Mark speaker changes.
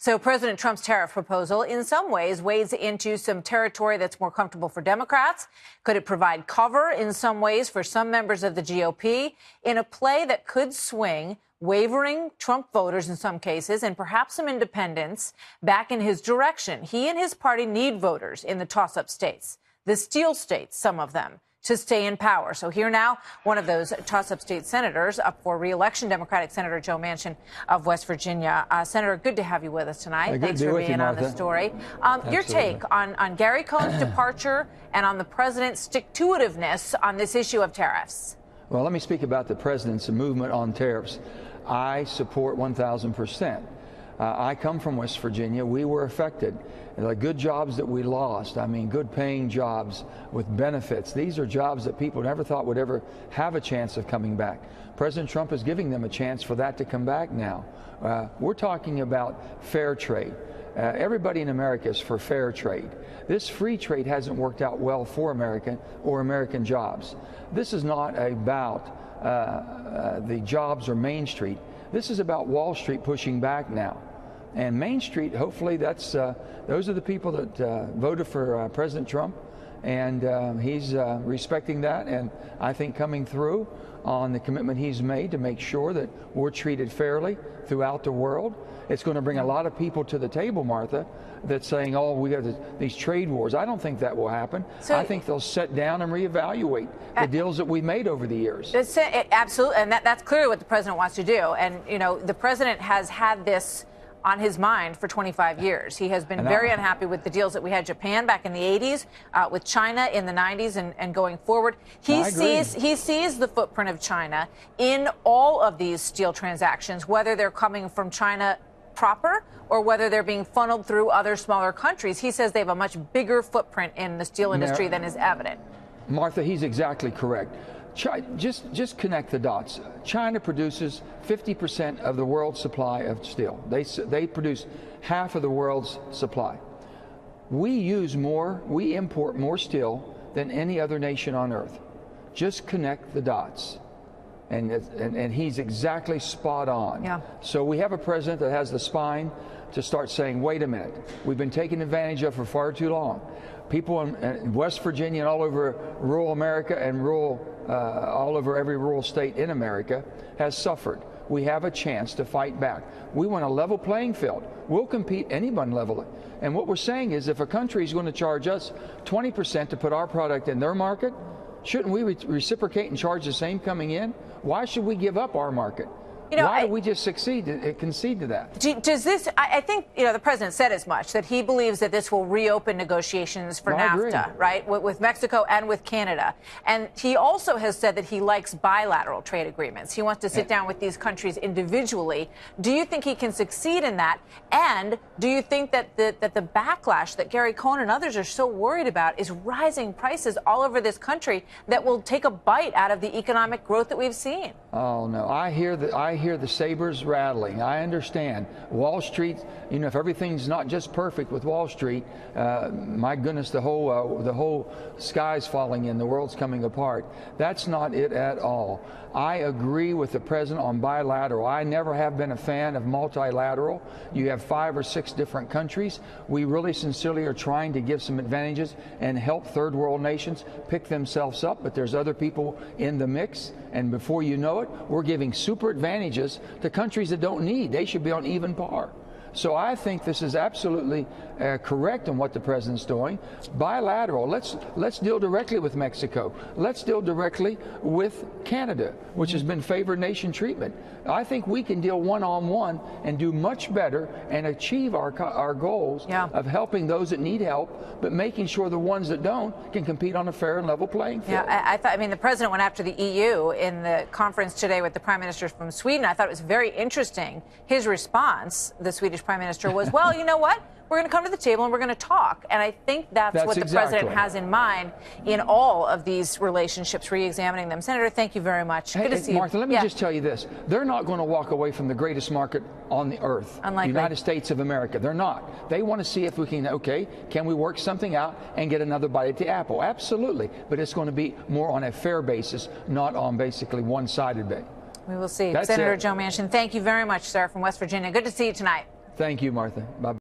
Speaker 1: So President Trump's tariff proposal in some ways wades into some territory that's more comfortable for Democrats. Could it provide cover in some ways for some members of the GOP in a play that could swing wavering Trump voters in some cases and perhaps some independents back in his direction? He and his party need voters in the toss-up states, the steel states, some of them, to stay in power. So here now, one of those toss-up state senators up for re-election, Democratic Senator Joe Manchin of West Virginia. Senator, good to have you with us tonight. Thanks for being on the story. Your take on Gary Cohn's departure and on the president's stick-to-itiveness on this issue of tariffs.
Speaker 2: Well, let me speak about the president's movement on tariffs. I support 1,000%. I come from West Virginia. We were affected. The good jobs that we lost, I mean, good paying jobs with benefits. These are jobs that people never thought would ever have a chance of coming back. President Trump is giving them a chance for that to come back now. We're talking about fair trade. Everybody in America is for fair trade. This free trade hasn't worked out well for American or American jobs. This is not about the jobs or Main Street. This is about Wall Street pushing back now. And Main Street, hopefully, those are the people that voted for President Trump, and he's respecting that, and I think coming through on the commitment he's made to make sure that we're treated fairly throughout the world. It's going to bring a lot of people to the table, Martha, that's saying, oh, we have these trade wars. I don't think that will happen. So, I think they'll sit down and reevaluate the deals that we've made over the years.
Speaker 1: Absolutely, and that's clearly what the president wants to do. And, you know, the president has had this on his mind for 25 years. He has been very unhappy with the deals that we had Japan back in the 80s, with China in the 90s and going forward. He sees the footprint of China in all of these steel transactions, whether they're coming from China proper or whether they're being funneled through other smaller countries. He says they have a much bigger footprint in the steel industry than is evident.
Speaker 2: Martha, he's exactly correct. Just connect the dots. China produces 50% of the world's supply of steel. They produce half of the world's supply. We import more steel than any other nation on earth. Just connect the dots. And he's exactly spot on. Yeah. So we have a president that has the spine to start saying, wait a minute, we've been taken advantage of for far too long. People in West Virginia and all over rural America and all over every rural state in America has suffered. We have a chance to fight back. We want a level playing field. We'll compete anyone level it. And what we're saying is if a country is going to charge us 20% to put our product in their market, shouldn't we reciprocate and charge the same coming in? Why should we give up our market? Why do we just concede to that?
Speaker 1: Does this, I think, the president said as much, that he believes that this will reopen negotiations for NAFTA, right, with Mexico and with Canada. And he also has said that he likes bilateral trade agreements. He wants to sit down with these countries individually. Do you think he can succeed in that? And do you think that the backlash that Gary Cohn and others are so worried about is rising prices all over this country that will take a bite out of the economic growth that we've seen?
Speaker 2: Oh, no. I hear the sabers rattling. I understand. Wall Street, if everything's not just perfect with Wall Street, my goodness, the whole sky's falling in, the world's coming apart. That's not it at all. I agree with the president on bilateral. I never have been a fan of multilateral. You have 5 or 6 different countries. We really sincerely are trying to give some advantages and help third world nations pick themselves up, but there's other people in the mix, and before you know it, we're giving super advantages to countries that don't need. They should be on even par. So I think this is absolutely correct in what the president's doing. Bilateral. Let's deal directly with Mexico. Let's deal directly with Canada, which has been favored nation treatment. I think we can deal one-on-one and do much better and achieve our goals of helping those that need help, but making sure the ones that don't can compete on a fair and level playing field.
Speaker 1: Yeah, I mean, the president went after the EU in the conference today with the prime minister from Sweden. I thought it was very interesting. His response, the Swedish prime minister, was, well, you know what? We're going to come to the table and we're going to talk. And I think that's what the president has in mind in all of these relationships, re-examining them. Senator, thank you very much. Good to see you.
Speaker 2: Martha, let me just tell you this. They're not going to walk away from the greatest market on the earth, the United States of America. They're not. They want to see if we can we work something out and get another bite at the apple? Absolutely. But it's going to be more on a fair basis, not on basically one-sided basis.
Speaker 1: We will see. Senator Joe Manchin, thank you very much, sir, from West Virginia. Good to see you tonight.
Speaker 2: Thank you, Martha. Bye.